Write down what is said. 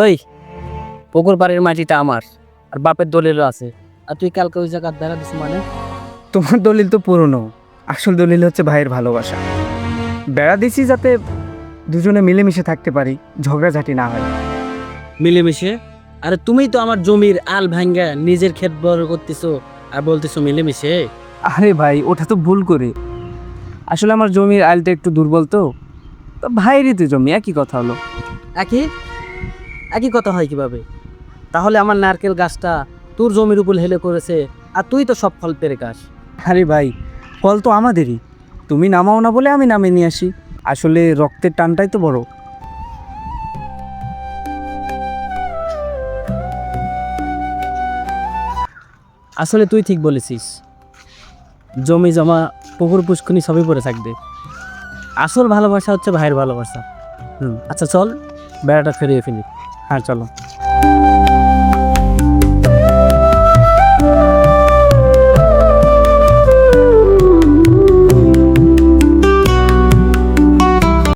ওই পুকুর পাড়ের মাটিটা আমার, আর বাপের দলিলও আছে। আর তুই কালকে ওই জায়গার দেখা দিস মানে? তোমার দলিল তো পুরনো, আসল দলিল হচ্ছে ভাইয়ের ভালোবাসা। বেড়া দিছি যাতে দুজনে মিলেমিশে থাকতে পারি, ঝগড়াঝাটি না হয়। মিলেমিশে? আরে তুমিই তো আমার জমির আল ভাঙ্গা নিজের ক্ষেত বড় করতেছো আর বলতেছো মিলেমিশে। আরে ভাই, ওটা তো ভুল করে। আসলে আমার জমির আইলটা একটু দুর্বল, তো ভাইয়েরই তো জমি, একই কথা হলো। একই একই কথা হয় কিভাবে? তাহলে আমার নারকেল গাছটা তোর জমির উপর হেলে করেছে, আর তুই তো সব ফল পেরে খাস। আরে ভাই, ফল তো আমাদেরই, তুমি নামাও না বলে আমি নামিয়ে নিয়ে আসি। আসলে রক্তের টানটাই তো বড়। আসলে তুই ঠিক বলেছিস, জমি জমা পুকুর পুষ্কনি সবই পড়ে থাকবে, আসল ভালোবাসা হচ্ছে ভাইয়ের ভালোবাসা। আচ্ছা চল, বেড়াটা ফেরিয়ে ফেলি। হ্যাঁ চলো।